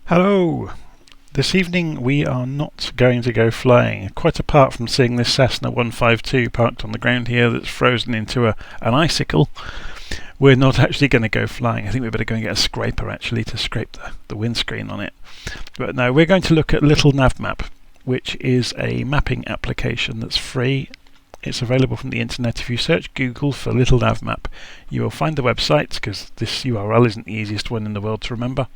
Hello! This evening we are not going to go flying, quite apart from seeing this Cessna 152 parked on the ground here that's frozen into an icicle. We're not actually going to go flying. I think we better go and get a scraper actually to scrape the windscreen on it. But no, we're going to look at LittleNavMap, which is a mapping application that's free. It's available from the internet. If you search Google for LittleNavMap, you will find the website, because this URL isn't the easiest one in the world to remember.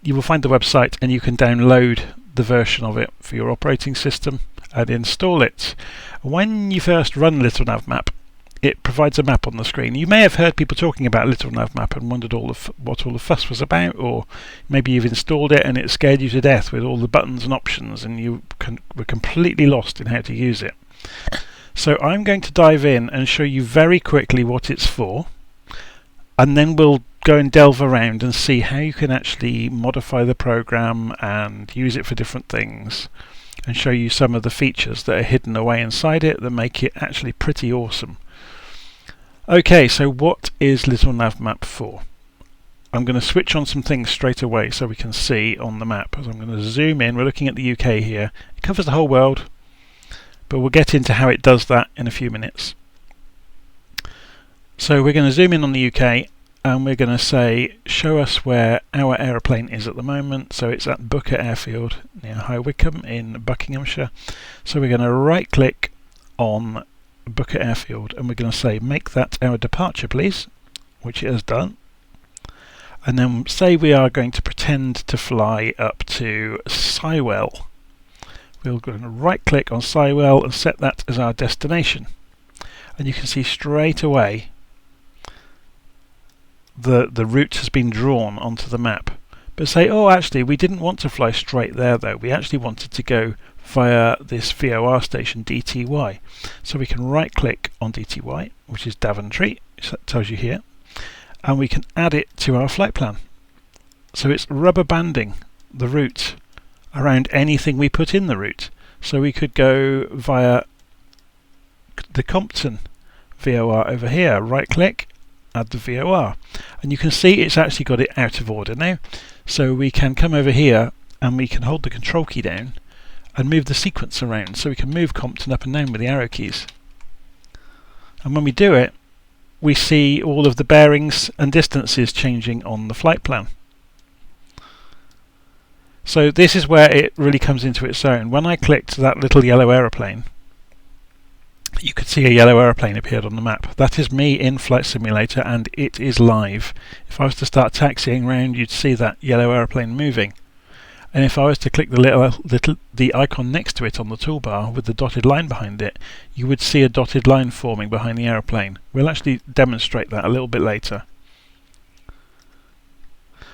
You will find the website and you can download the version of it for your operating system and install it. When you first run LittleNavMap, it provides a map on the screen. You may have heard people talking about LittleNavMap and wondered what all the fuss was about, or maybe you've installed it and it scared you to death with all the buttons and options and you were completely lost in how to use it. So I'm going to dive in and show you very quickly what it's for, and then we'll go and delve around and see how you can actually modify the program and use it for different things, and show you some of the features that are hidden away inside it that make it actually pretty awesome. Okay, so what is LittleNavMap for? I'm going to switch on some things straight away so we can see on the map. As I'm going to zoom in, we're looking at the UK here. It covers the whole world, but we'll get into how it does that in a few minutes. So we're going to zoom in on the UK and we're going to say, show us where our aeroplane is at the moment. So it's at Booker Airfield near High Wycombe in Buckinghamshire. So we're going to right click on Booker Airfield and we're going to say, make that our departure please, which it has done. And then say we are going to pretend to fly up to Sywell. We're going to right click on Sywell and set that as our destination. And you can see straight away the route has been drawn onto the map. But say, oh actually we didn't want to fly straight there though, we actually wanted to go via this VOR station DTY. So we can right click on DTY, which is Daventry, which that tells you here, and we can add it to our flight plan. So it's rubber banding the route around anything we put in the route. So we could go via the Compton VOR over here, right click, add the VOR, and you can see it's actually got it out of order now. So we can come over here and we can hold the control key down and move the sequence around, so we can move Compton up and down with the arrow keys. And when we do it, we see all of the bearings and distances changing on the flight plan. So this is where it really comes into its own. When I clicked that little yellow aeroplane, you could see a yellow aeroplane appeared on the map. That is me in Flight Simulator and it is live. If I was to start taxiing around, you'd see that yellow aeroplane moving. And if I was to click the icon next to it on the toolbar with the dotted line behind it, you would see a dotted line forming behind the aeroplane. We'll actually demonstrate that a little bit later.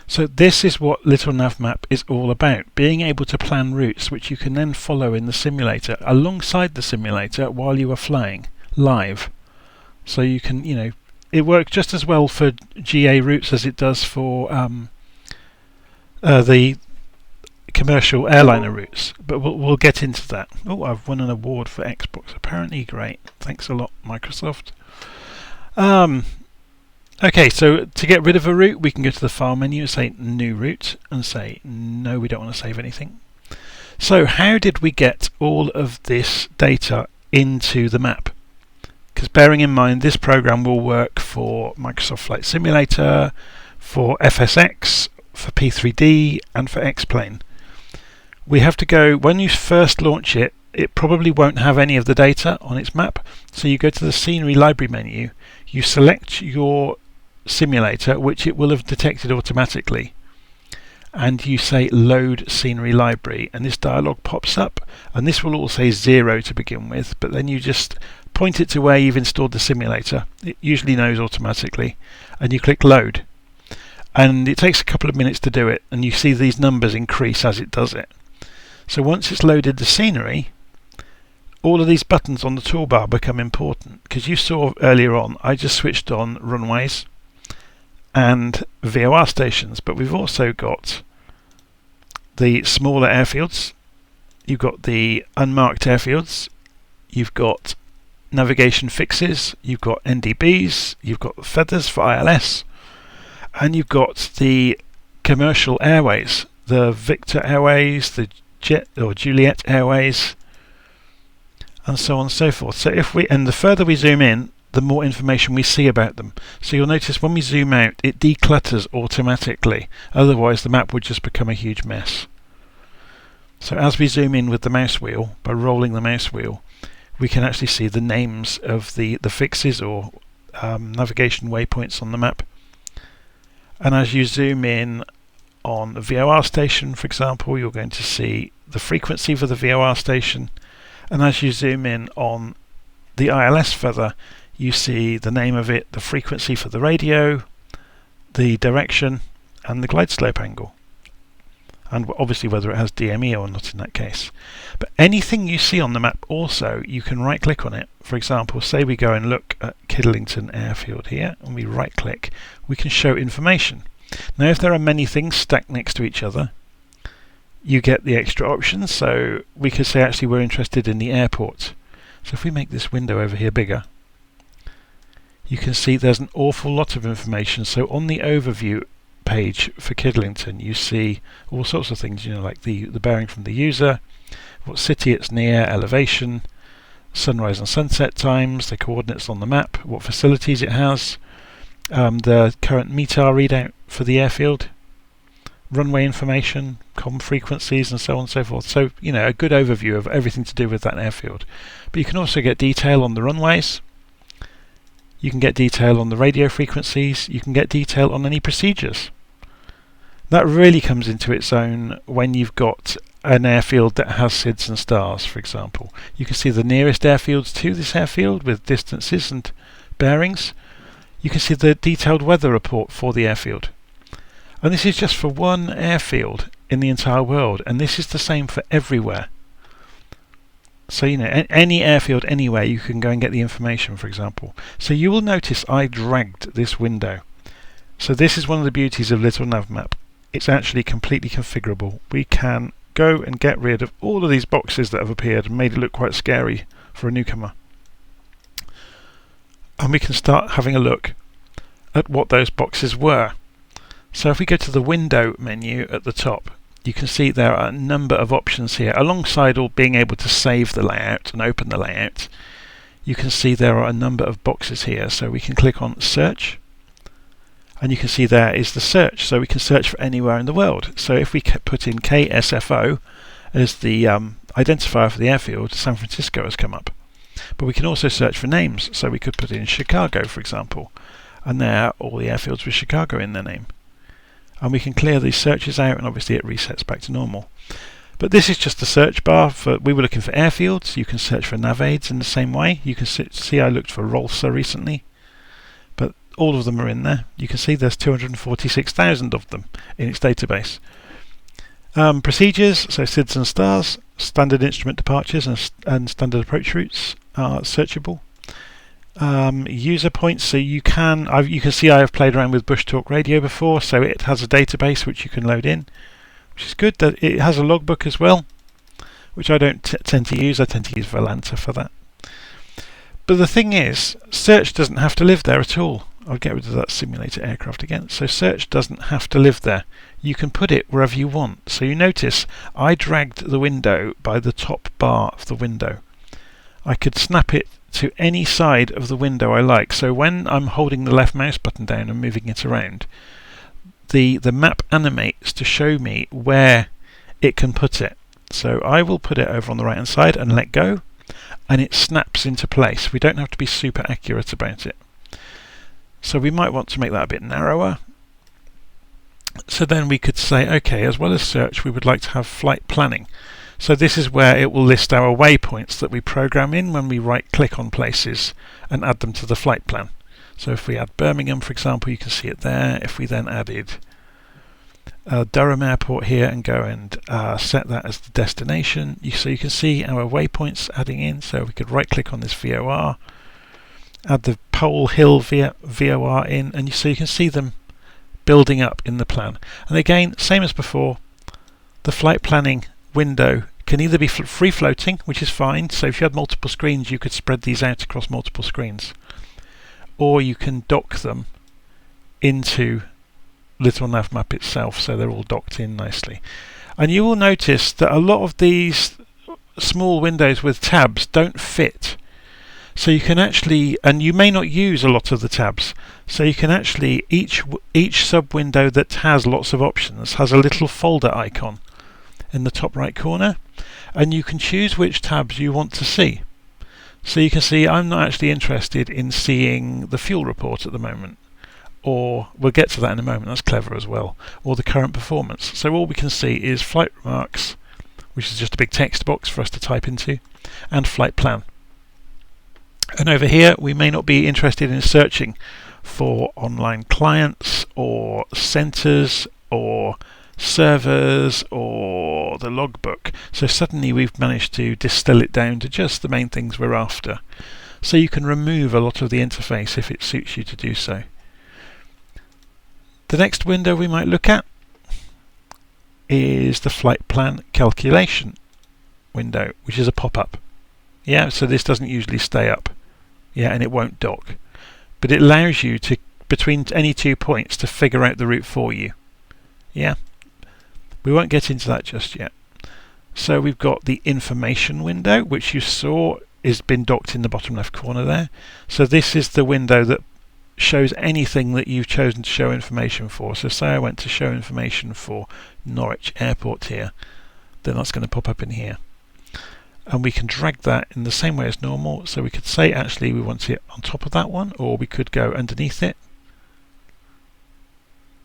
So this is what LittleNavMap is all about, being able to plan routes which you can then follow in the simulator, alongside the simulator while you are flying live. So you can, it works just as well for GA routes as it does for the commercial airliner routes, but we'll get into that. Oh, I've won an award for Xbox, apparently. Great, thanks a lot Microsoft. Okay, so to get rid of a route, we can go to the file menu and say new route and say no, we don't want to save anything. So how did we get all of this data into the map? Because bearing in mind this program will work for Microsoft Flight Simulator, for FSX, for P3D and for X-Plane. We have to go, when you first launch it, it probably won't have any of the data on its map. So you go to the scenery library menu, you select your simulator, which it will have detected automatically, and you say load scenery library, and this dialog pops up, and this will all say 0 to begin with, but then you just point it to where you've installed the simulator. It usually knows automatically, and you click load, and it takes a couple of minutes to do it, and you see these numbers increase as it does it. So once it's loaded the scenery, all of these buttons on the toolbar become important, because you saw earlier on I just switched on runways and VOR stations, but we've also got the smaller airfields, you've got the unmarked airfields, you've got navigation fixes, you've got NDBs, you've got feathers for ILS, and you've got the commercial airways, the Victor Airways, the Jet or Juliet Airways, and so on and so forth. So the further we zoom in, the more information we see about them. So you'll notice when we zoom out, it declutters automatically. Otherwise, the map would just become a huge mess. So as we zoom in with the mouse wheel, by rolling the mouse wheel, we can actually see the names of the fixes or navigation waypoints on the map. And as you zoom in on the VOR station, for example, you're going to see the frequency for the VOR station. And as you zoom in on the ILS feather, you see the name of it, the frequency for the radio, the direction, and the glide slope angle. And obviously whether it has DME or not in that case. But anything you see on the map also, you can right click on it. For example, say we go and look at Kiddlington Airfield here, and we right click, we can show information. Now if there are many things stacked next to each other, you get the extra options. So we could say actually we're interested in the airport. So if we make this window over here bigger, you can see there's an awful lot of information. So on the overview page for Kiddlington, you see all sorts of things, like the bearing from the user, what city it's near, elevation, sunrise and sunset times, the coordinates on the map, what facilities it has, the current METAR readout for the airfield, runway information, comm frequencies, and so on and so forth. So, a good overview of everything to do with that airfield. But you can also get detail on the runways. You can get detail on the radio frequencies. You can get detail on any procedures. That really comes into its own when you've got an airfield that has SIDS and stars, for example. You can see the nearest airfields to this airfield with distances and bearings. You can see the detailed weather report for the airfield. And this is just for one airfield in the entire world, and this is the same for everywhere. So, any airfield anywhere, you can go and get the information, for example. So you will notice I dragged this window. So this is one of the beauties of LittleNavMap. It's actually completely configurable. We can go and get rid of all of these boxes that have appeared and made it look quite scary for a newcomer. And we can start having a look at what those boxes were. So if we go to the window menu at the top, you can see there are a number of options here. Alongside all being able to save the layout and open the layout, you can see there are a number of boxes here. So we can click on search, and you can see there is the search. So we can search for anywhere in the world. So if we put in KSFO as the identifier for the airfield, San Francisco has come up. But we can also search for names. So we could put in Chicago, for example, and there are all the airfields with Chicago in their name. And we can clear these searches out, and obviously it resets back to normal. But this is just the search bar. We were looking for airfields. You can search for nav aids in the same way. You can see I looked for ROLSA recently, but all of them are in there. You can see there's 246,000 of them in its database. Procedures, so SIDS and stars, standard instrument departures and standard approach routes are searchable. User points, so you can see I have played around with Bush Talk Radio before, so it has a database which you can load in, which is good. That it has a logbook as well, which I don't tend to use. I tend to use Volanta for that. But the thing is, search doesn't have to live there at all. I'll get rid of that simulator aircraft again. So search doesn't have to live there. You can put it wherever you want. So you notice I dragged the window by the top bar of the window. I could snap it to any side of the window I like. So when I'm holding the left mouse button down and moving it around, the map animates to show me where it can put it. So I will put it over on the right hand side and let go, and it snaps into place. We don't have to be super accurate about it. So we might want to make that a bit narrower. So then we could say, okay, as well as search, we would like to have flight planning. So this is where it will list our waypoints that we program in when we right click on places and add them to the flight plan. So if we add Birmingham, for example, you can see it there. If we then added Durham Airport here and go and set that as the destination, so you can see our waypoints adding in. So we could right click on this VOR, add the Pole Hill VOR in, and so you can see them building up in the plan. And again, same as before, the flight planning window can either be free floating, which is fine. So if you had multiple screens, you could spread these out across multiple screens, or you can dock them into LittleNavMap itself, so they're all docked in nicely. And you will notice that a lot of these small windows with tabs don't fit. So you can actually, and you may not use a lot of the tabs, so you can actually, each sub window that has lots of options has a little folder icon in the top right corner, and you can choose which tabs you want to see. So you can see I'm not actually interested in seeing the fuel report at the moment, or we'll get to that in a moment, that's clever as well, or the current performance. So all we can see is flight remarks, which is just a big text box for us to type into, and flight plan. And over here we may not be interested in searching for online clients or centers or servers or the logbook. So suddenly we've managed to distill it down to just the main things we're after. So you can remove a lot of the interface if it suits you to do so. The next window we might look at is the flight plan calculation window, which is a pop-up. Yeah, so this doesn't usually stay up. Yeah, and it won't dock. But it allows you to, between any 2 points, to figure out the route for you. Yeah, we won't get into that just yet. So we've got the information window, which you saw has been docked in the bottom left corner there. So this is the window that shows anything that you've chosen to show information for. So say I went to show information for Norwich Airport here, then that's going to pop up in here. And we can drag that in the same way as normal. So we could say actually we want it on top of that one, or we could go underneath it.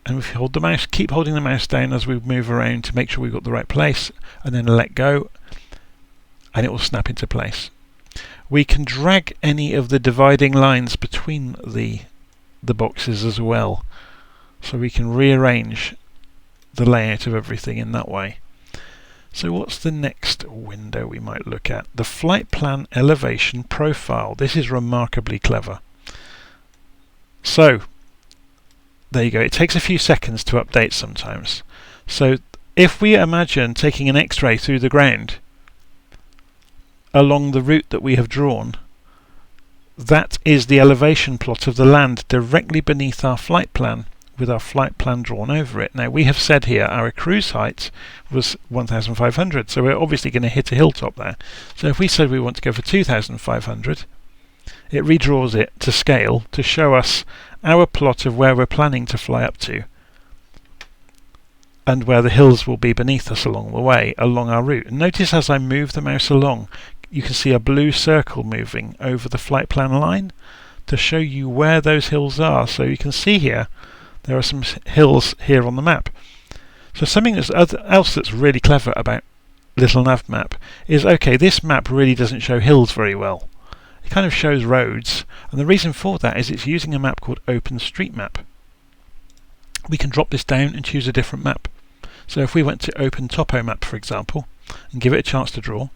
And if you hold the mouse, keep holding the mouse down as we move around to make sure we've got the right place, and then let go, and it will snap into place. We can drag any of the dividing lines between the boxes as well, so we can rearrange the layout of everything in that way. So what's the next window we might look at? The flight plan elevation profile. This is remarkably clever. So there you go. It takes a few seconds to update sometimes. So if we imagine taking an X-ray through the ground along the route that we have drawn, that is the elevation plot of the land directly beneath our flight plan, with our flight plan drawn over it. Now we have said here our cruise height was 1,500, so we're obviously going to hit a hilltop there. So if we said we want to go for 2,500, it redraws it to scale to show us our plot of where we're planning to fly up to, and where the hills will be beneath us along the way, along our route. And notice as I move the mouse along, you can see a blue circle moving over the flight plan line to show you where those hills are. So you can see here there are some hills here on the map. So something else that's really clever about LittleNavMap is, okay, this map really doesn't show hills very well. It kind of shows roads, and the reason for that is it's using a map called OpenStreetMap. We can drop this down and choose a different map. So if we went to OpenTopoMap, for example, and give it a chance to draw,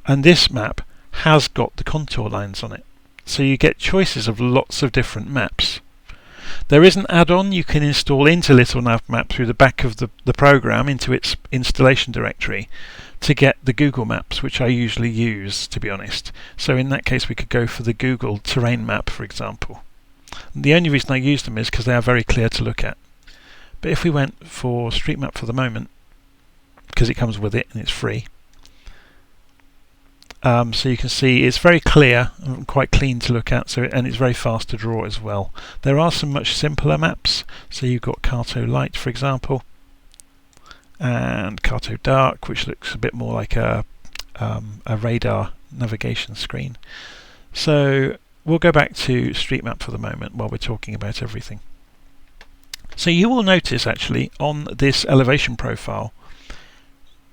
and this map has got the contour lines on it. So you get choices of lots of different maps. There is an add-on you can install into LittleNavMap through the back of the program into its installation directory to get the Google Maps, which I usually use, to be honest. So in that case we could go for the Google terrain map, for example. And the only reason I use them is because they are very clear to look at. But if we went for Street Map for the moment, because it comes with it and it's free, so you can see it's very clear and quite clean to look at, and it's very fast to draw as well. There are some much simpler maps, so you've got Carto Light, for example, and Carto Dark, which looks a bit more like a radar navigation screen. So we'll go back to Street Map for the moment while we're talking about everything. So you will notice actually on this elevation profile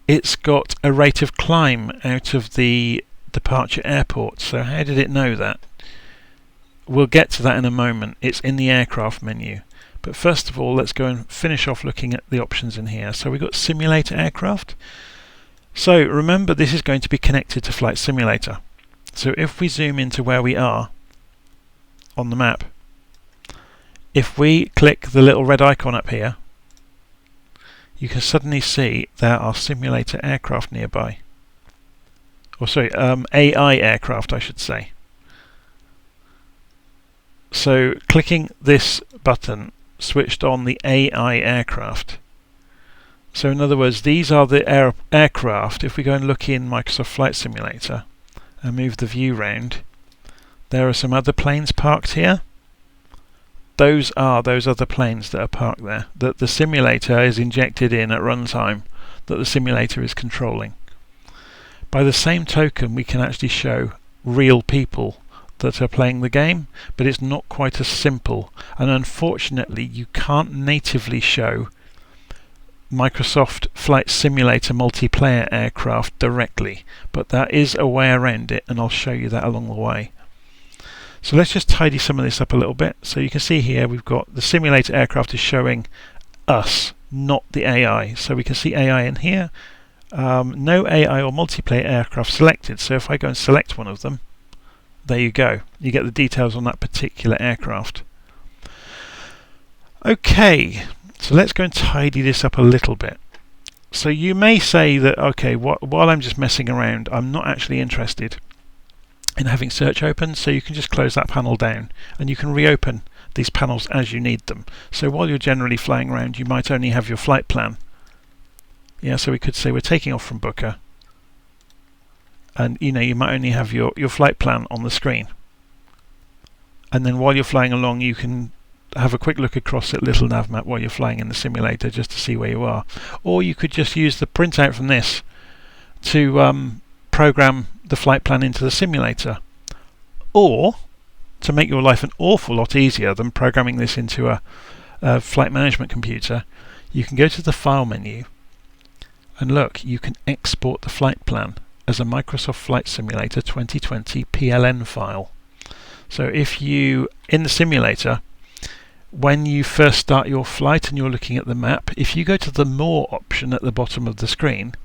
it's got a rate of climb out of the departure airport. So how did it know that? We'll get to that in a moment. It's in the aircraft menu. But first of all, let's go and finish off looking at the options in here. So we've got simulator aircraft. So remember, this is going to be connected to Flight Simulator. So if we zoom into where we are on the map, if we click the little red icon up here, you can suddenly see there are simulator aircraft nearby. Or sorry, AI aircraft I should say. So clicking this button switched on the AI aircraft. So in other words, these are the aircraft. If we go and look in Microsoft Flight Simulator and move the view round, there are some other planes parked here. Those are those other planes that are parked there, that the simulator is injected in at runtime, that the simulator is controlling. By the same token, we can actually show real people that are playing the game, but it's not quite as simple, and unfortunately you can't natively show Microsoft Flight Simulator multiplayer aircraft directly, but there is a way around it, and I'll show you that along the way. So let's just tidy some of this up a little bit. So you can see here we've got the simulator aircraft is showing us, not the AI. So we can see AI in here. No AI or multiplayer aircraft selected. So if I go and select one of them, there you go. You get the details on that particular aircraft. Okay, so let's go and tidy this up a little bit. So you may say that, okay, while I'm just messing around, I'm not actually interested in having search open, so you can just close that panel down and you can reopen these panels as you need them. So while you're generally flying around, you might only have your flight plan. Yeah, so we could say we're taking off from Booker, and you might only have your flight plan on the screen. And then while you're flying along, you can have a quick look across at LittleNavMap while you're flying in the simulator just to see where you are. Or you could just use the printout from this to program the flight plan into the simulator. Or, to make your life an awful lot easier than programming this into a flight management computer, you can go to the File menu and look, you can export the flight plan as a Microsoft Flight Simulator 2020 PLN file. So if you, in the simulator, when you first start your flight and you're looking at the map, if you go to the More option at the bottom of the screen,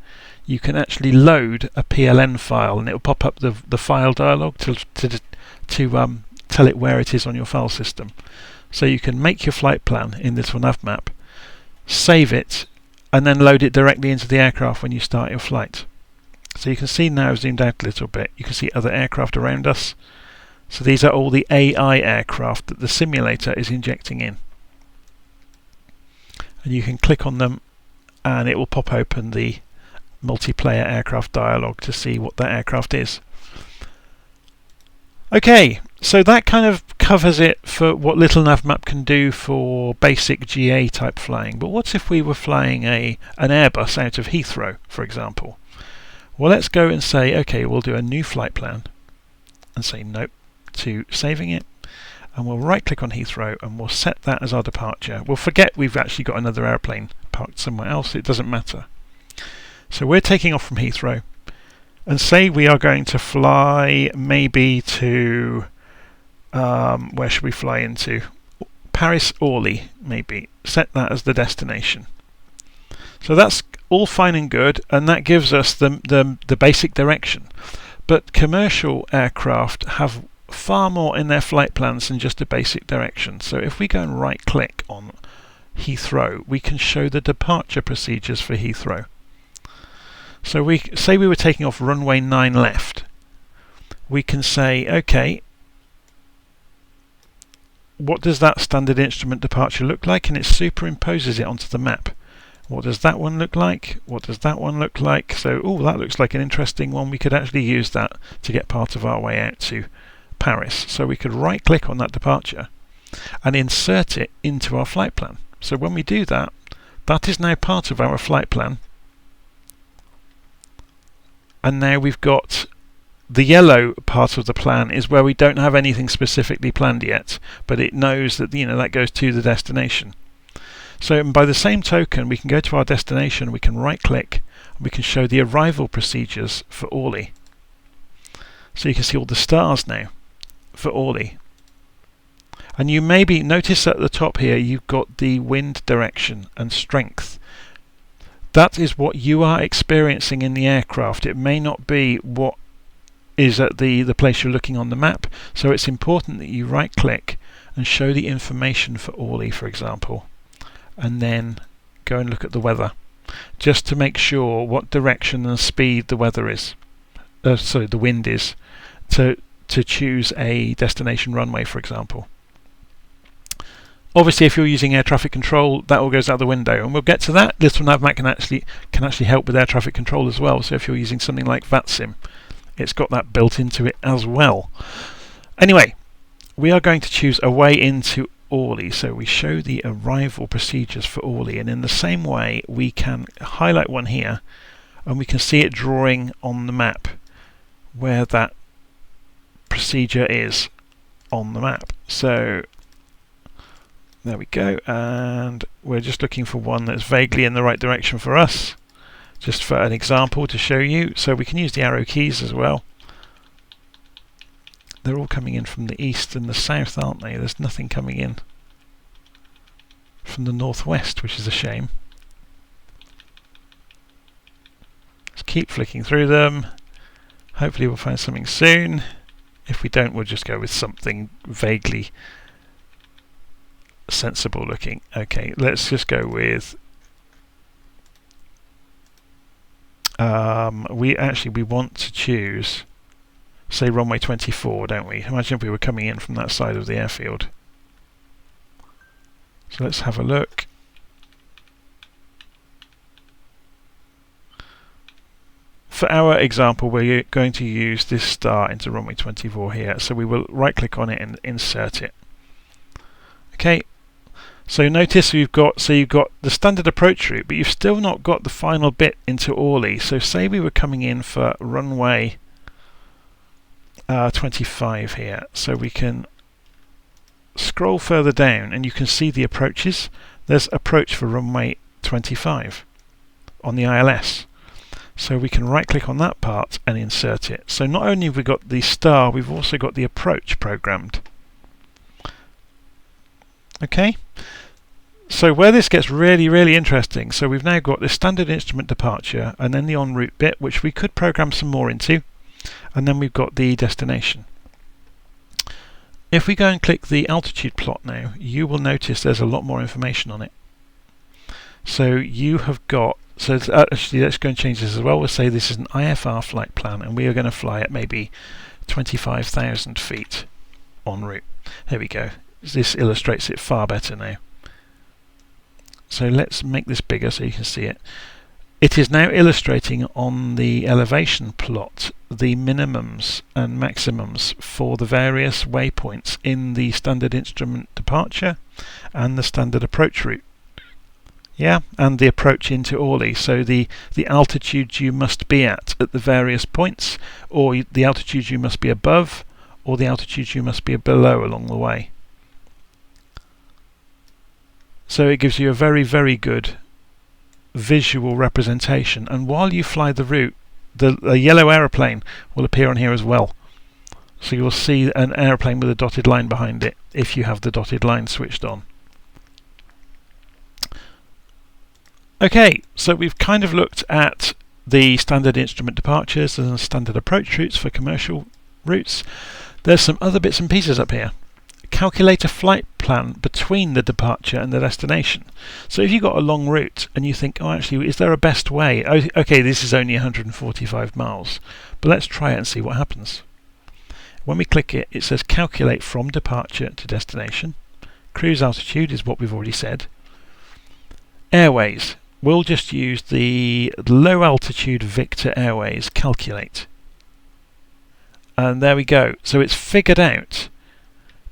you can actually load a PLN file, and it will pop up the file dialog to tell it where it is on your file system. So you can make your flight plan in LittleNavMap, save it, and then load it directly into the aircraft when you start your flight. So you can see now, zoomed out a little bit, you can see other aircraft around us. So these are all the AI aircraft that the simulator is injecting in. And you can click on them and it will pop open the multiplayer aircraft dialog to see what that aircraft is. Okay, so that kind of covers it for what LittleNavMap can do for basic GA type flying. But what if we were flying an Airbus out of Heathrow, for example? Well, let's go and say, okay, we'll do a new flight plan and say nope to saving it, and we'll right click on Heathrow and we'll set that as our departure. We'll forget we've actually got another airplane parked somewhere else, it doesn't matter. So we're taking off from Heathrow, and say we are going to fly maybe to where should we fly into? Paris Orly, maybe. Set that as the destination. So that's all fine and good, and that gives us the basic direction. But commercial aircraft have far more in their flight plans than just a basic direction. So if we go and right click on Heathrow, we can show the departure procedures for Heathrow. So we say we were taking off runway 9 left. We can say, okay, what does that standard instrument departure look like? And it superimposes it onto the map. What does that one look like? What does that one look like? So, oh, that looks like an interesting one. We could actually use that to get part of our way out to Paris. So we could right click on that departure and insert it into our flight plan. So when we do that, that is now part of our flight plan. And now we've got the yellow part of the plan is where we don't have anything specifically planned yet, but it knows that that goes to the destination. So by the same token, we can go to our destination, we can right click, and we can show the arrival procedures for Orly. So you can see all the stars now for Orly. And you maybe notice at the top here you've got the wind direction and strength. That is what you are experiencing in the aircraft. It may not be what is at the place you're looking on the map. So it's important that you right click and show the information for Orly, for example, and then go and look at the weather, just to make sure what direction and speed the weather is. The wind is, to choose a destination runway, for example. Obviously, if you're using air traffic control, that all goes out the window, and we'll get to that. LittleNavMap can actually help with air traffic control as well. So if you're using something like VATSIM, it's got that built into it as well. Anyway, we are going to choose a way into Orly. So we show the arrival procedures for Orly, and in the same way, we can highlight one here, and we can see it drawing on the map where that procedure is on the map. So there we go, and we're just looking for one that's vaguely in the right direction for us, just for an example to show you. So we can use the arrow keys as well. They're all coming in from the east and the south, aren't they? There's nothing coming in from the northwest, which is a shame. Let's keep flicking through them. Hopefully we'll find something soon. If we don't, we'll just go with something vaguely sensible looking. Okay, let's just go with we want to choose, say, runway 24, don't we? Imagine if we were coming in from that side of the airfield. So let's have a look. For our example, we're going to use this star into runway 24 here, so we will right click on it and insert it. Okay, so notice you've got the standard approach route, but you've still not got the final bit into Orly. So say we were coming in for runway 25 here, so we can scroll further down and you can see the approaches. There's approach for runway 25 on the ILS. So we can right click on that part and insert it. So not only have we got the star, we've also got the approach programmed. Okay, so where this gets really interesting, so we've now got the standard instrument departure and then the en route bit, which we could program some more into, and then we've got the destination. If we go and click the altitude plot now, you will notice there's a lot more information on it. So you have got, so actually let's go and change this as well. We'll say this is an IFR flight plan and we are going to fly at maybe 25,000 feet en route. There we go. This illustrates it far better now. So let's make this bigger so you can see it. It is now illustrating on the elevation plot the minimums and maximums for the various waypoints in the standard instrument departure and the standard approach route. Yeah, and the approach into Orly. So the altitude you must be at the various points, or the altitude you must be above, or the altitude you must be below along the way. So it gives you a very good visual representation, and while you fly the route, the yellow aeroplane will appear on here as well. So you'll see an aeroplane with a dotted line behind it if you have the dotted line switched on. Okay, so we've kind of looked at the standard instrument departures and standard approach routes for commercial routes. There's some other bits and pieces up here. Calculate a flight plan between the departure and the destination. So if you've got a long route and you think, oh, actually, is there a best way? Okay, this is only 145 miles, but let's try it and see what happens. When we click it, it says calculate from departure to destination. Cruise altitude is what we've already said. Airways, we'll just use the low altitude Victor Airways calculate. And there we go. So it's figured out,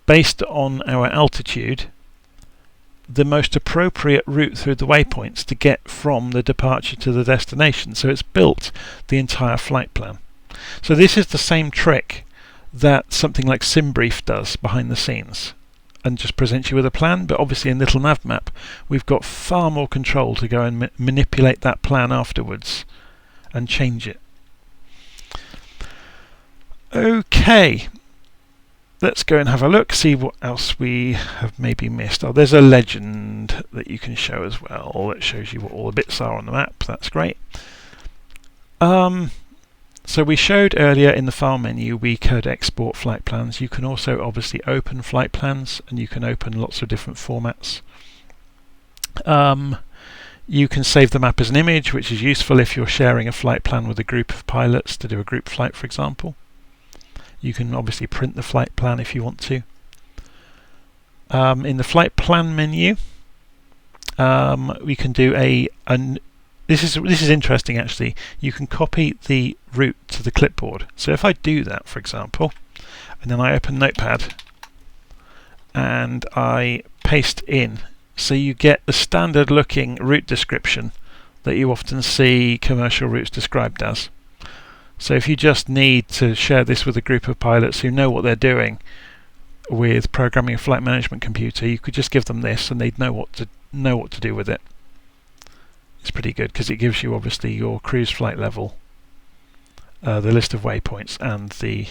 based on our altitude, the most appropriate route through the waypoints to get from the departure to the destination. So it's built the entire flight plan. So this is the same trick that something like SimBrief does behind the scenes and just presents you with a plan, but obviously in LittleNavMap we've got far more control to go and manipulate that plan afterwards and change it. Okay, let's go and have a look, see what else we have maybe missed. Oh, there's a legend that you can show as well that shows you what all the bits are on the map. That's great. So we showed earlier in the file menu we could export flight plans. You can also obviously open flight plans, and you can open lots of different formats. You can save the map as an image, which is useful if you're sharing a flight plan with a group of pilots to do a group flight, for example. You can obviously print the flight plan if you want to. in the flight plan menu, we can do this is interesting actually. You can copy the route to the clipboard. So if I do that, for example, and then I open Notepad and I paste in, so you get the standard looking route description that you often see commercial routes described as. So if you just need to share this with a group of pilots who know what they're doing with programming a flight management computer, you could just give them this and they'd know what to do with it. It's pretty good because it gives you obviously your cruise flight level, the list of waypoints, and the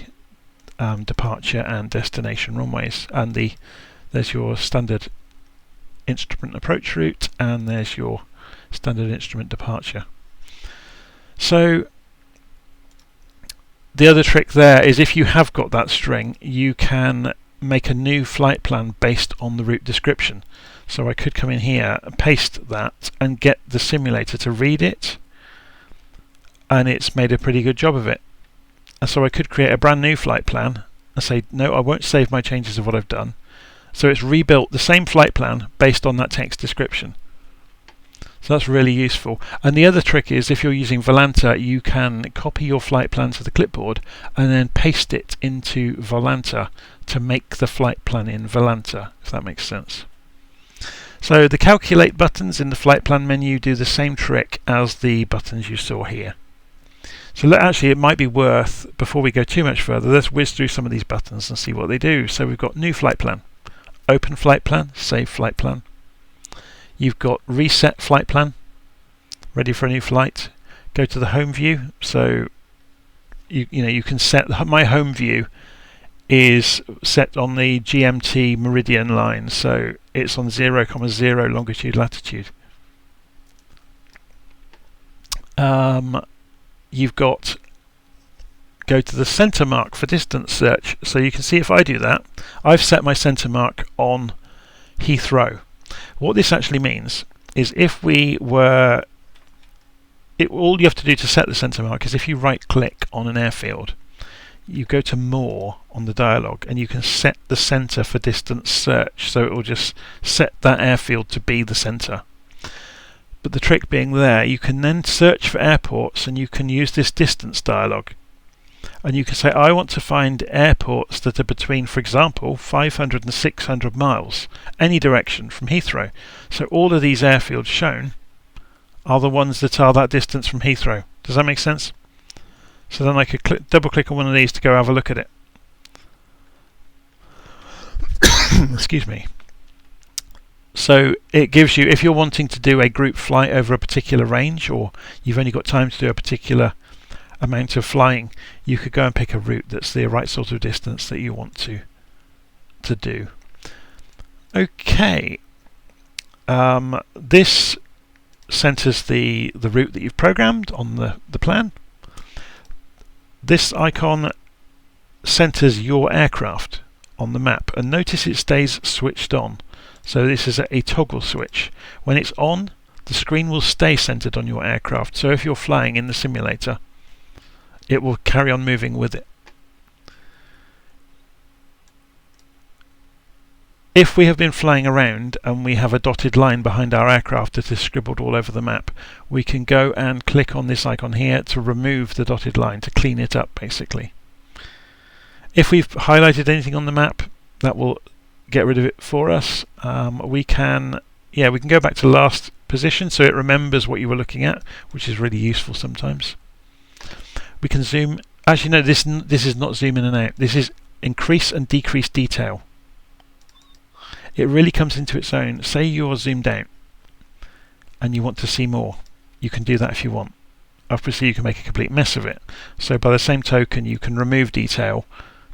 departure and destination runways, and there's your standard instrument approach route, and there's your standard instrument departure. So the other trick there is if you have got that string, you can make a new flight plan based on the route description. So I could come in here, paste that, and get the simulator to read it, and it's made a pretty good job of it. And so I could create a brand new flight plan and say, no, I won't save my changes of what I've done. So it's rebuilt the same flight plan based on that text description. So that's really useful. And the other trick is if you're using Volanta, you can copy your flight plan to the clipboard and then paste it into Volanta to make the flight plan in Volanta, if that makes sense. So the calculate buttons in the flight plan menu do the same trick as the buttons you saw here. So actually it might be worth, before we go too much further, let's whiz through some of these buttons and see what they do. So we've got new flight plan, open flight plan, save flight plan. You've got reset flight plan, ready for a new flight. Go to the home view. So you can set my home view is set on the GMT meridian line, so it's on 0,0 longitude latitude. You've got go to the center mark for distance search. So you can see if I do that, I've set my center mark on Heathrow. What this actually means is if we were, all you have to do to set the center mark is if you right click on an airfield, you go to more on the dialog and you can set the center for distance search, so it will just set that airfield to be the center. But the trick being there, you can then search for airports and you can use this distance dialog, and you can say I want to find airports that are between, for example, 500 and 600 miles any direction from Heathrow. So all of these airfields shown are the ones that are that distance from Heathrow. Does that make sense? So then I could double click on one of these to go have a look at it. Excuse me. So it gives you, if you're wanting to do a group flight over a particular range, or you've only got time to do a particular amount of flying, you could go and pick a route that's the right sort of distance that you want to do. Okay. This centers the route that you've programmed on the plan. This icon centers your aircraft on the map, and notice it stays switched on. So this is a toggle switch. When it's on, the screen will stay centered on your aircraft. So if you're flying in the simulator, it will carry on moving with it. If we have been flying around and we have a dotted line behind our aircraft that is scribbled all over the map, we can go and click on this icon here to remove the dotted line, to clean it up basically. If we've highlighted anything on the map, that will get rid of it for us. We can go back to last position so it remembers what you were looking at, which is really useful sometimes. We can zoom. Actually no, this is not zoom in and out. This is increase and decrease detail. It really comes into its own. Say you're zoomed out and you want to see more. You can do that if you want. Obviously you can make a complete mess of it. So by the same token you can remove detail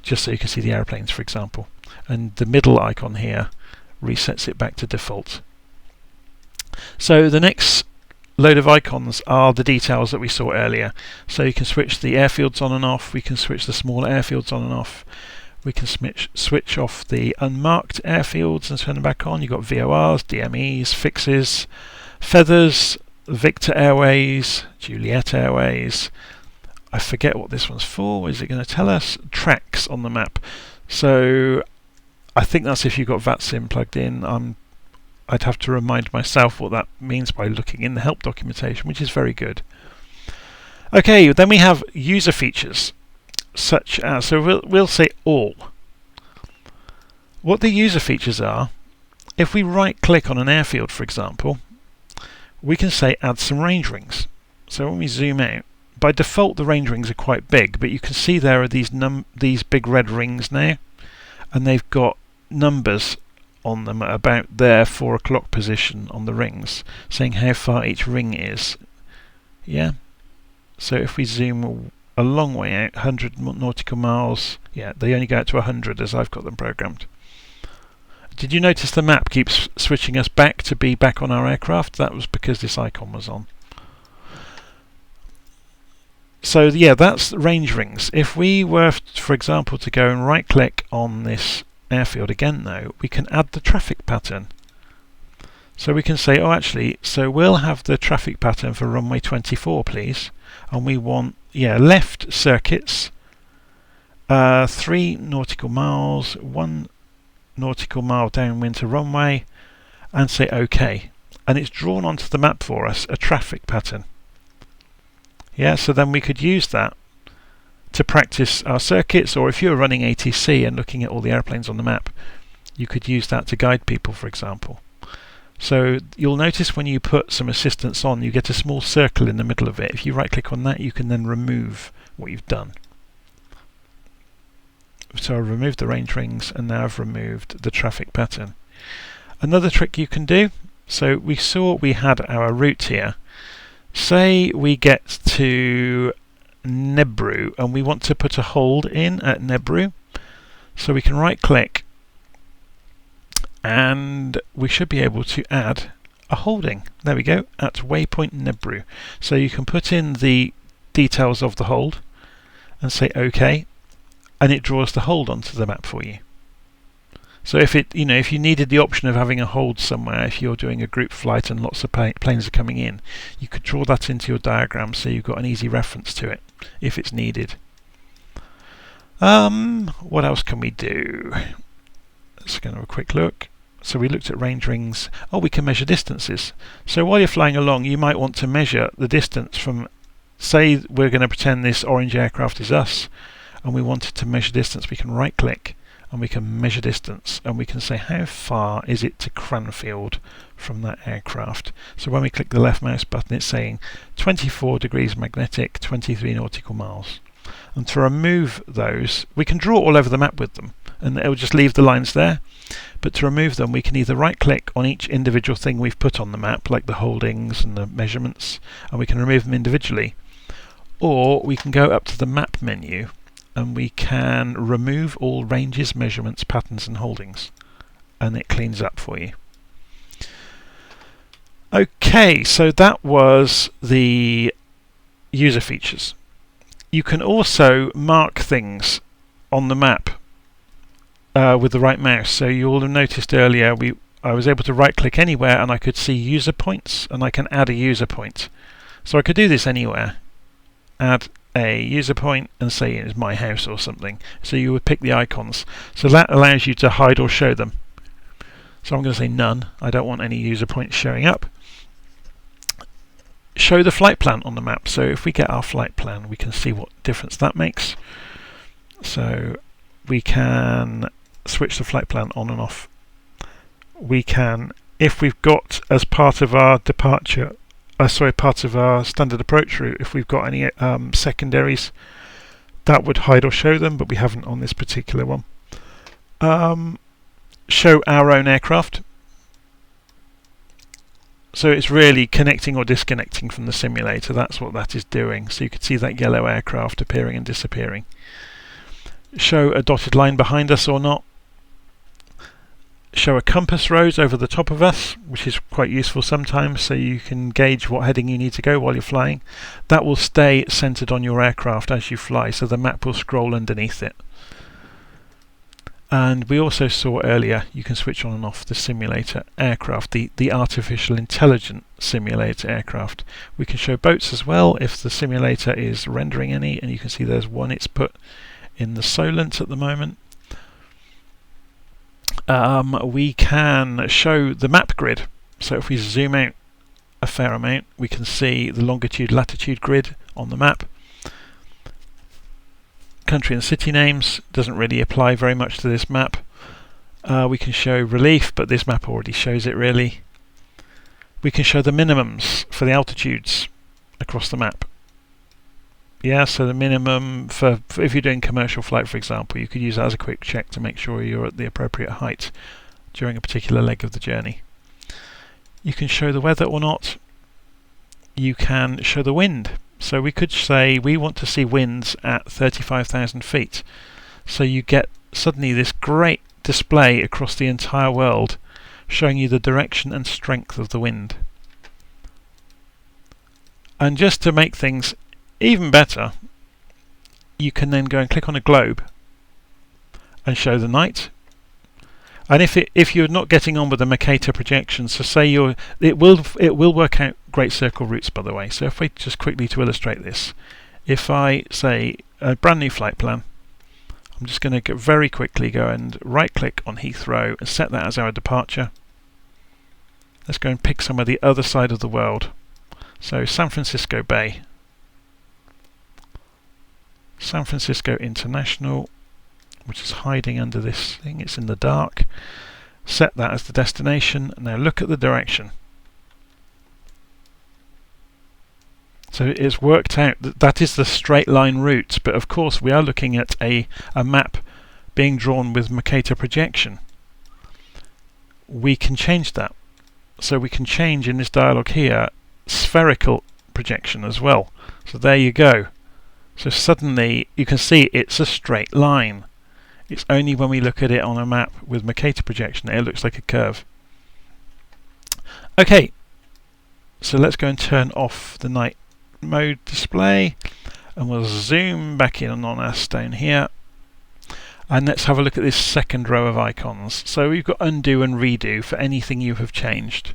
just so you can see the aeroplanes, for example. And the middle icon here resets it back to default. So the next load of icons are the details that we saw earlier. So you can switch the airfields on and off, we can switch the small airfields on and off, we can switch off the unmarked airfields and turn them back on. You've got VORs, DMEs, fixes, feathers, Victor Airways, Juliet Airways. I forget what this one's for. Is it going to tell us? Tracks on the map. So I think that's if you've got VATSIM plugged in. I'd have to remind myself what that means by looking in the help documentation, which is very good. Okay, then we have user features, such as, so we'll say all. What the user features are, if we right click on an airfield, for example, we can say add some range rings. So when we zoom out, by default the range rings are quite big, but you can see there are these big red rings now, and they've got numbers on them at about their 4 o'clock position on the rings, saying how far each ring is. Yeah. So if we zoom a long way out, 100 nautical miles, yeah, they only go out to 100 as I've got them programmed. Did you notice the map keeps switching us back to be back on our aircraft? That was because this icon was on. So yeah, that's range rings. If we were, for example, to go and right click on this airfield again though, we can add the traffic pattern. So we can say, oh actually, so we'll have the traffic pattern for runway 24 please, and we want, yeah, left circuits, 3 nautical miles, 1 nautical mile downwind to runway, and say OK, and it's drawn onto the map for us a traffic pattern. Yeah, so then we could use that to practice our circuits, or if you're running ATC and looking at all the airplanes on the map, you could use that to guide people, for example. So you'll notice when you put some assistance on, you get a small circle in the middle of it. If you right click on that, you can then remove what you've done. So I've removed the range rings, and now I've removed the traffic pattern. Another trick you can do, so we saw we had our route here. Say we get to Nebru and we want to put a hold in at Nebru, so we can right click and we should be able to add a holding. There we go, at waypoint Nebru. So you can put in the details of the hold and say OK, and it draws the hold onto the map for you. So if if you needed the option of having a hold somewhere, if you're doing a group flight and lots of planes are coming in, you could draw that into your diagram so you've got an easy reference to it if it's needed. What else can we do? Let's go and have a quick look. So we looked at range rings. Oh, we can measure distances. So while you're flying along, you might want to measure the distance from, say we're going to pretend this orange aircraft is us, and we wanted to measure distance. We can right click and we can measure distance, and we can say how far is it to Cranfield from that aircraft. So when we click the left mouse button, it's saying 24 degrees magnetic, 23 nautical miles. And to remove those, we can draw all over the map with them, and it'll just leave the lines there. But to remove them, we can either right click on each individual thing we've put on the map, like the holdings and the measurements, and we can remove them individually. Or we can go up to the map menu and we can remove all ranges, measurements, patterns and holdings, and it cleans up for you. Okay, so that was the user features. You can also mark things on the map with the right mouse. So you'll have noticed earlier I was able to right click anywhere and I could see user points, and I can add a user point. So I could do this anywhere. Add a user point and say it's my house or something. So you would pick the icons. So that allows you to hide or show them. So I'm going to say none. I don't want any user points showing up. Show the flight plan on the map. So if we get our flight plan, we can see what difference that makes. So we can switch the flight plan on and off. We can, if we've got as part of our departure, part of our standard approach route, if we've got any secondaries, that would hide or show them, but we haven't on this particular one. Show our own aircraft. So it's really connecting or disconnecting from the simulator. That's what that is doing. So you can see that yellow aircraft appearing and disappearing. Show a dotted line behind us or not. Show a compass rose over the top of us, which is quite useful sometimes, so you can gauge what heading you need to go while you're flying. That will stay centered on your aircraft as you fly, so the map will scroll underneath it. And we also saw earlier you can switch on and off the simulator aircraft, the artificial intelligent simulator aircraft. We can show boats as well if the simulator is rendering any, and you can see there's one it's put in the Solent at the moment. we can show the map grid. So if we zoom out a fair amount, we can see the longitude latitude grid on the map. Country and city names doesn't really apply very much to this map. We can show relief, but this map already shows it really. We can show the minimums for the altitudes across the map. Yeah, so the minimum for if you're doing commercial flight, for example, you could use that as a quick check to make sure you're at the appropriate height during a particular leg of the journey. You can show the weather or not. You can show the wind. So we could say we want to see winds at 35,000 feet. So you get suddenly this great display across the entire world showing you the direction and strength of the wind. And just to make things even better, you can then go and click on a globe and show the night. And if you're not getting on with the Mercator projection, so say it will work out great circle routes, by the way. So if we just quickly to illustrate this, if I say a brand new flight plan, I'm just going to very quickly go and right click on Heathrow and set that as our departure. Let's go and pick some of the other side of the world. So San Francisco Bay, San Francisco International, which is hiding under this thing, it's in the dark. Set that as the destination, and now look at the direction. So it's worked out that is the straight line route, but of course we are looking at a map being drawn with Mercator projection. We can change that. So we can change in this dialog here spherical projection as well. So there you go. So suddenly you can see it's a straight line. It's only when we look at it on a map with Mercator projection that it looks like a curve. Okay, so let's go and turn off the night mode display, and we'll zoom back in on our stone here, and let's have a look at this second row of icons. So we've got undo and redo for anything you have changed.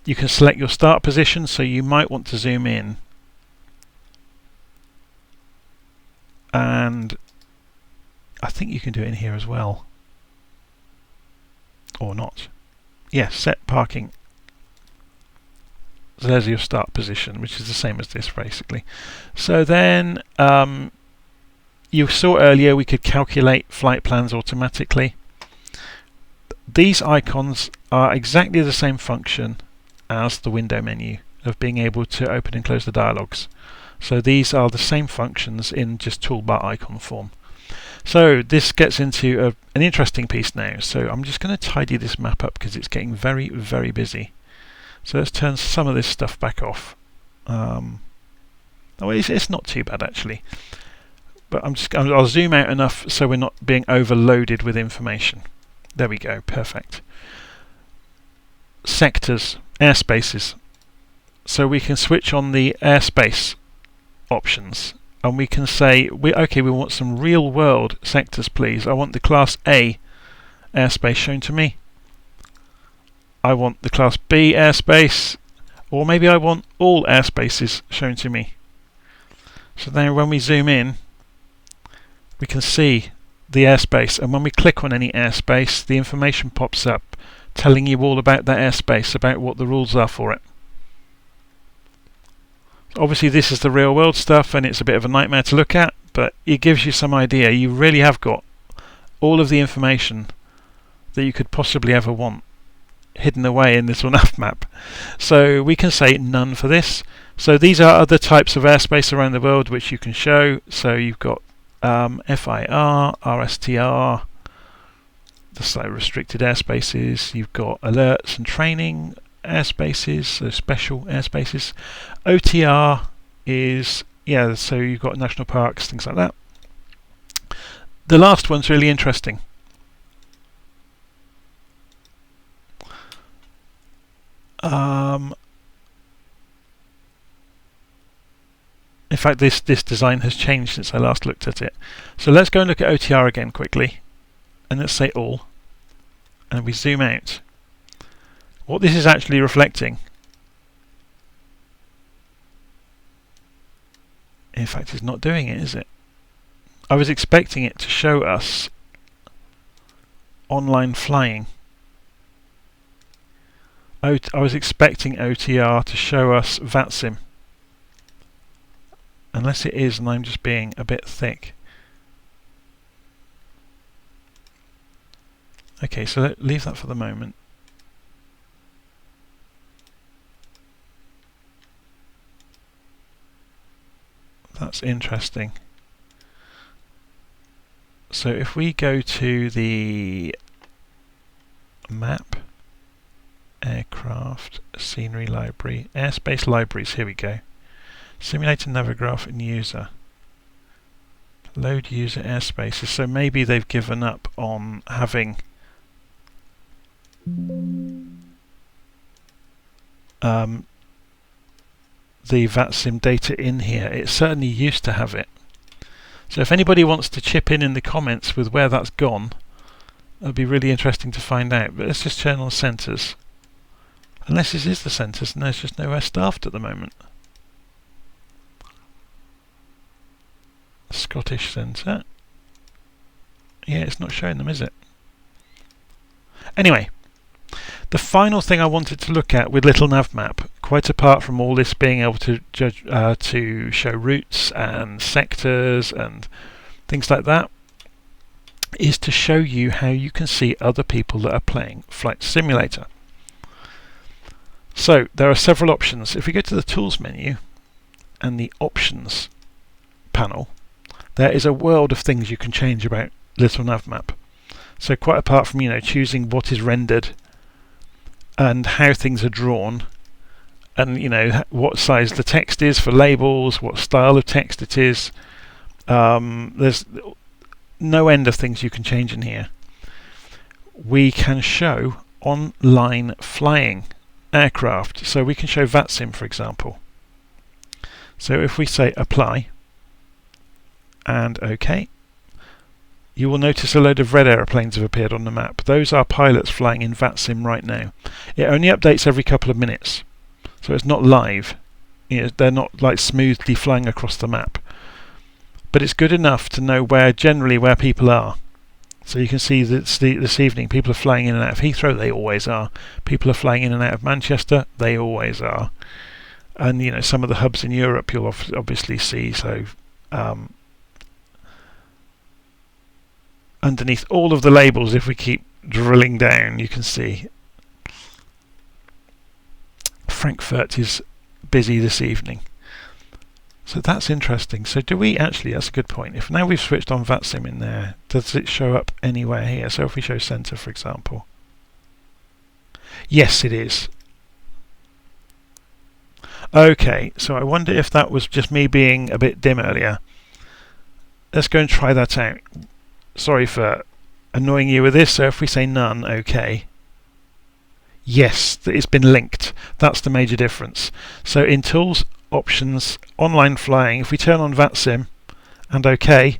You can select your start position, so you might want to zoom in, and I think you can do it in here as well, or not. Yes, set parking. So there's your start position, which is the same as this basically. So then you saw earlier we could calculate flight plans automatically. These icons are exactly the same function as the window menu of being able to open and close the dialogues. So these are the same functions in just toolbar icon form. So this gets into an interesting piece now. So I'm just going to tidy this map up because it's getting very, very busy. So let's turn some of this stuff back off. It's not too bad actually, but I'll zoom out enough so we're not being overloaded with information. There we go, perfect. Sectors, airspaces. So we can switch on the airspace options, and we can say, we want some real world sectors please. I want the class A airspace shown to me. I want the class B airspace, or maybe I want all airspaces shown to me. So now when we zoom in, we can see the airspace, and when we click on any airspace, the information pops up telling you all about that airspace, about what the rules are for it. Obviously this is the real world stuff and it's a bit of a nightmare to look at, but it gives you some idea. You really have got all of the information that you could possibly ever want hidden away in this LittleNavMap. So we can say none for this. So these are other types of airspace around the world which you can show. So you've got FIR, RSTR, the slightly restricted airspaces. You've got alerts and training airspaces, so special airspaces. OTR is, so you've got national parks, things like that. The last one's really interesting. In fact, this design has changed since I last looked at it. So let's go and look at OTR again quickly, and let's say all, and we zoom out. What this is actually reflecting, in fact it's not doing it, is it? I was expecting it to show us online flying. I was expecting OTR to show us VATSIM. Unless it is and I'm just being a bit thick. Okay, so leave that for the moment. That's interesting. So if we go to the map, aircraft, scenery library, airspace libraries, here we go. Simulator, Navigraph and user. Load user airspaces. So maybe they've given up on having the VATSIM data in here. It certainly used to have it. So if anybody wants to chip in the comments with where that's gone, it'd be really interesting to find out. But let's just turn on centres. Unless this is the centres and there's just nowhere staffed at the moment. Scottish centre. Yeah, it's not showing them, is it? Anyway, the final thing I wanted to look at with LittleNavMap, quite apart from all this being able to judge, to show routes and sectors and things like that, is to show you how you can see other people that are playing Flight Simulator. So there are several options. If we go to the Tools menu and the Options panel, there is a world of things you can change about LittleNavMap. So quite apart from choosing what is rendered and how things are drawn, and what size the text is for labels, what style of text it is, there's no end of things you can change in here. We can show online flying aircraft, so we can show VATSIM, for example. So if we say apply and OK, you will notice a load of red aeroplanes have appeared on the map. Those are pilots flying in VATSIM right now. It only updates every couple of minutes, so it's not live. They're not like smoothly flying across the map, but it's good enough to know generally where people are. So you can see that this evening people are flying in and out of Heathrow. They always are. People are flying in and out of Manchester. They always are. And some of the hubs in Europe you'll obviously see. So underneath all of the labels, if we keep drilling down, you can see Frankfurt is busy this evening. So that's interesting. So do we actually, that's a good point. If now we've switched on VATSIM in there, does it show up anywhere here? So if we show centre, for example. Yes, it is. Okay, so I wonder if that was just me being a bit dim earlier. Let's go and try that out. Sorry for annoying you with this. So if we say none, OK. Yes, it's been linked. That's the major difference. So in Tools, Options, Online Flying, if we turn on VATSIM and OK,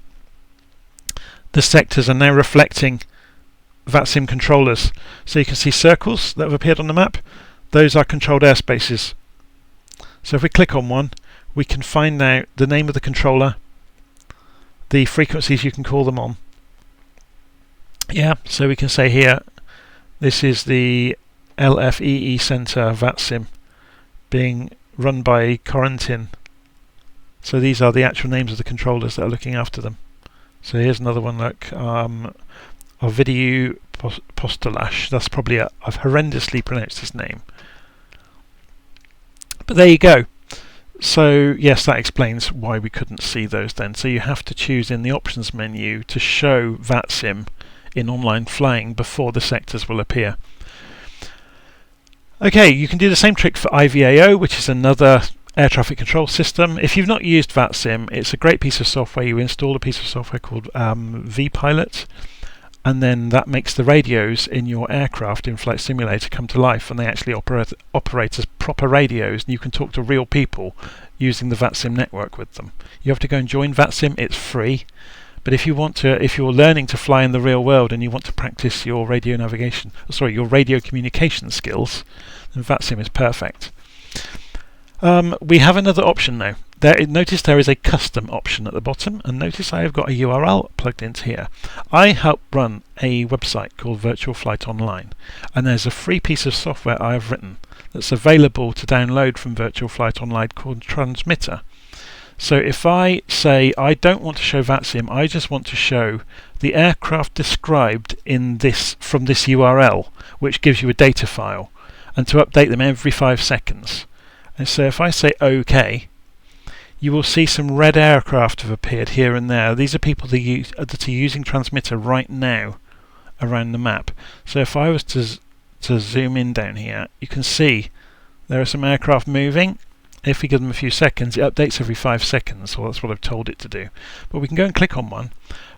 the sectors are now reflecting VATSIM controllers. So you can see circles that have appeared on the map. Those are controlled airspaces. So if we click on one, we can find out the name of the controller, the frequencies you can call them on. Yeah, so we can say here, this is the LFEE Center VATSIM being run by Corentin. So these are the actual names of the controllers that are looking after them. So here's another one like Ovidiu Postolash. That's probably I've horrendously pronounced his name. But there you go. So yes, that explains why we couldn't see those then. So you have to choose in the options menu to show VATSIM in online flying before the sectors will appear. Okay, you can do the same trick for IVAO, which is another air traffic control system. If you've not used VATSIM, it's a great piece of software. You install a piece of software called vPilot, and then that makes the radios in your aircraft in Flight Simulator come to life, and they actually operate as proper radios, and you can talk to real people using the VATSIM network with them. You have to go and join VATSIM. It's free. But if you're learning to fly in the real world and you want to practice your radio communication skills, then VATSIM is perfect. We have another option now. Notice there is a custom option at the bottom, and notice I have got a URL plugged into here. I help run a website called Virtual Flight Online, and there's a free piece of software I have written that's available to download from Virtual Flight Online called Transmitter. So if I say I don't want to show VATSIM, I just want to show the aircraft described in this from this URL, which gives you a data file, and to update them every 5 seconds. And so if I say OK, you will see some red aircraft have appeared here and there. These are people that are using Transmitter right now around the map. So if I was to zoom in down here, you can see there are some aircraft moving. If we give them a few seconds, it updates every 5 seconds, so that's what I've told it to do. But we can go and click on one,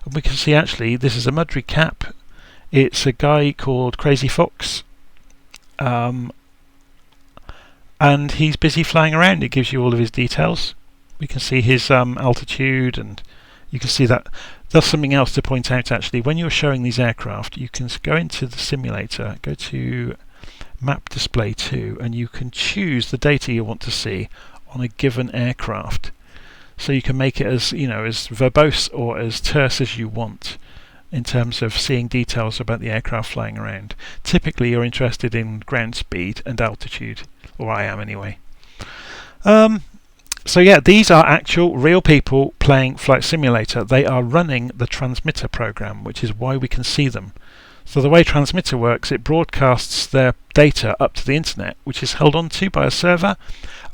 and we can see actually this is a Mudry Cap. It's a guy called Crazy Fox, and he's busy flying around. It gives you all of his details. We can see his altitude, and you can see that. That's something else to point out actually. When you're showing these aircraft, you can go into the simulator, go to Map Display 2, and you can choose the data you want to see on a given aircraft. So you can make it as as verbose or as terse as you want in terms of seeing details about the aircraft flying around. Typically you're interested in ground speed and altitude, or I am anyway. So yeah, these are actual real people playing Flight Simulator. They are running the Transmitter program, which is why we can see them. So the way Transmitter works, it broadcasts their data up to the internet, which is held onto by a server,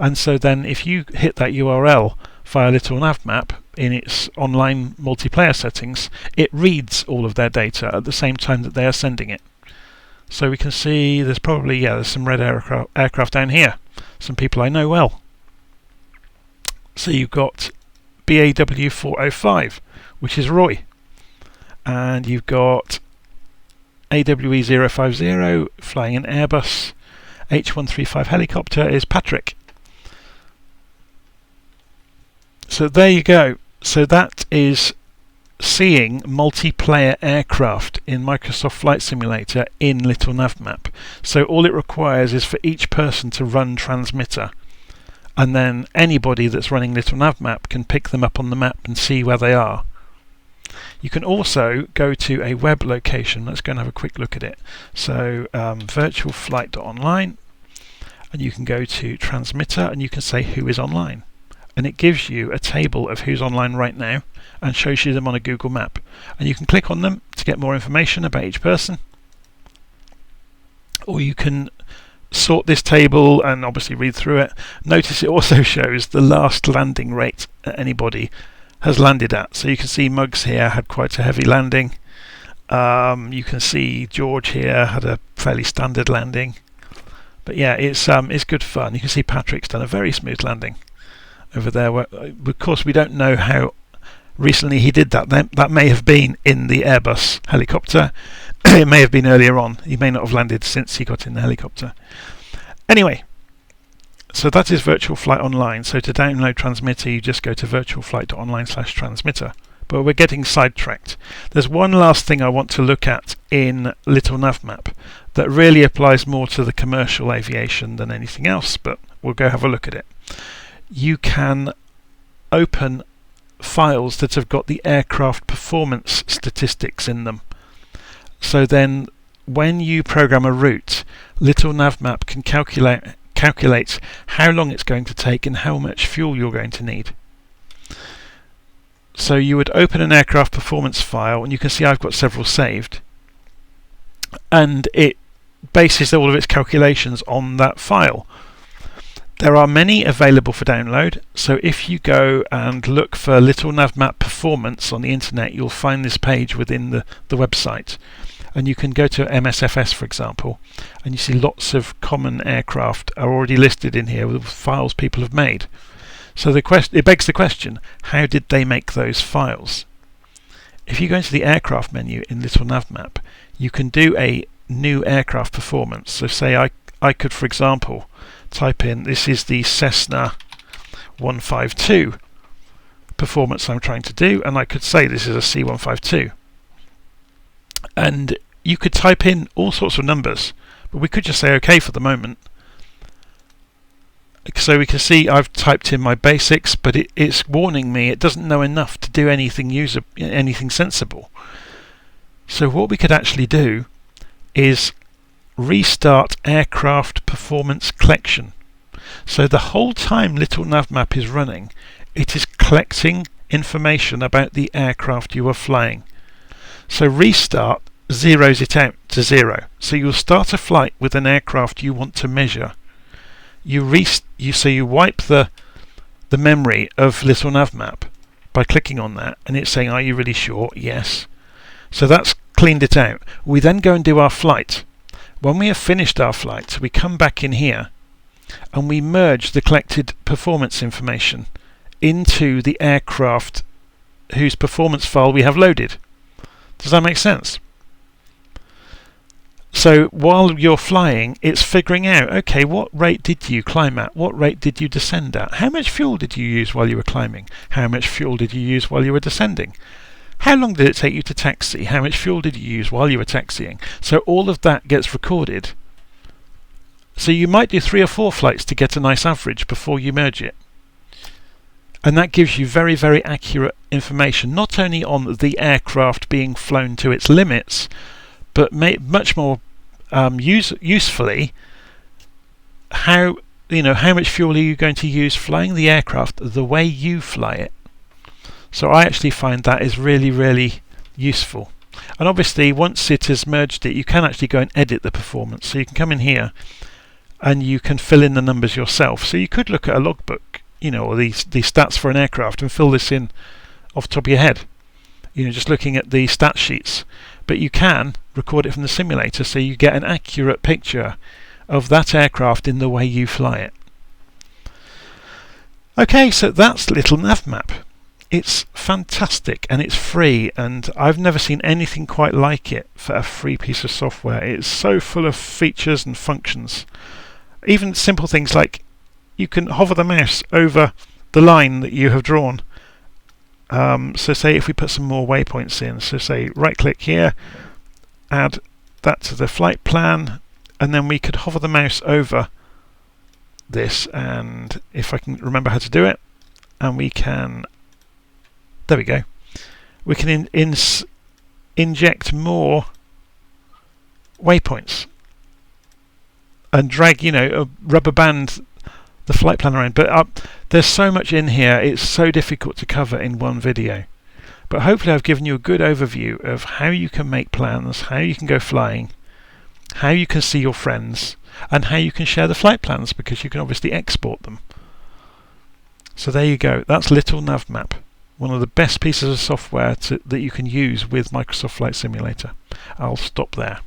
and so then if you hit that URL via LittleNavMap in its online multiplayer settings, it reads all of their data at the same time that they are sending it. So we can see there's probably, there's some red aircraft down here, some people I know well. So you've got BAW 405, which is Roy, and you've got AWE 050 flying an Airbus H135 helicopter is Patrick. So there you go. So that is seeing multiplayer aircraft in Microsoft Flight Simulator in LittleNavMap. So all it requires is for each person to run Transmitter, and then anybody that's running LittleNavMap can pick them up on the map and see where they are. You can also go to a web location. Let's go and have a quick look at it. So virtualflight.online, and you can go to Transmitter and you can say who is online, and it gives you a table of who's online right now and shows you them on a Google map, and you can click on them to get more information about each person, or you can sort this table and obviously read through it. Notice it also shows the last landing rate that anybody has landed at. So you can see Muggs here had quite a heavy landing. You can see George here had a fairly standard landing. But yeah, it's good fun. You can see Patrick's done a very smooth landing over there. Of course, we don't know how recently he did that. That may have been in the Airbus helicopter. It may have been earlier on. He may not have landed since he got in the helicopter. Anyway, so that is Virtual Flight Online. So to download Transmitter, you just go to virtualflight.online/transmitter. But we're getting sidetracked. There's one last thing I want to look at in LittleNavMap that really applies more to the commercial aviation than anything else, but we'll go have a look at it. You can open files that have got the aircraft performance statistics in them. So then when you program a route, LittleNavMap can calculate how long it's going to take and how much fuel you're going to need. So you would open an aircraft performance file, and you can see I've got several saved, and it bases all of its calculations on that file. There are many available for download, so if you go and look for LittleNavMap performance on the internet, you'll find this page within the website. And you can go to MSFS, for example, and you see lots of common aircraft are already listed in here with files people have made. So it begs the question, how did they make those files? If you go into the aircraft menu in LittleNavMap, you can do a new aircraft performance. So say I could, for example, type in, this is the Cessna 152 performance I'm trying to do, and I could say this is a C152. And you could type in all sorts of numbers, but we could just say OK for the moment. So we can see I've typed in my basics, but it's warning me it doesn't know enough to do anything anything sensible. So what we could actually do is restart aircraft performance collection. So the whole time LittleNavMap is running, it is collecting information about the aircraft you are flying. So restart zeroes it out to 0. So you'll start a flight with an aircraft you want to measure. You wipe the memory of LittleNavMap by clicking on that, and it's saying, are you really sure? Yes. So that's cleaned it out. We then go and do our flight. When we have finished our flight, we come back in here and we merge the collected performance information into the aircraft whose performance file we have loaded. Does that make sense? So while you're flying, it's figuring out, okay, what rate did you climb at? What rate did you descend at? How much fuel did you use while you were climbing? How much fuel did you use while you were descending? How long did it take you to taxi? How much fuel did you use while you were taxiing? So all of that gets recorded. So you might do 3 or 4 flights to get a nice average before you merge it. And that gives you very, very accurate information, not only on the aircraft being flown to its limits, but much more usefully, how much fuel are you going to use flying the aircraft the way you fly it. So I actually find that is really, really useful. And obviously once it has merged it, you can actually go and edit the performance. So you can come in here and you can fill in the numbers yourself. So you could look at a logbook, or the stats for an aircraft and fill this in off the top of your head, just looking at the stat sheets. But you can record it from the simulator so you get an accurate picture of that aircraft in the way you fly it. Okay, so that's LittleNavMap. It's fantastic and it's free, and I've never seen anything quite like it for a free piece of software. It's so full of features and functions. Even simple things like you can hover the mouse over the line that you have drawn. So say if we put some more waypoints in, so say right click here, add that to the flight plan, and then we could hover the mouse over this, and if I can remember how to do it, and we can, there we go, we can inject more waypoints and drag, a rubber band the flight plan around. But there's so much in here, it's so difficult to cover in one video. But hopefully I've given you a good overview of how you can make plans, how you can go flying, how you can see your friends, and how you can share the flight plans, because you can obviously export them. So there you go, that's LittleNavMap, one of the best pieces of software that you can use with Microsoft Flight Simulator. I'll stop there.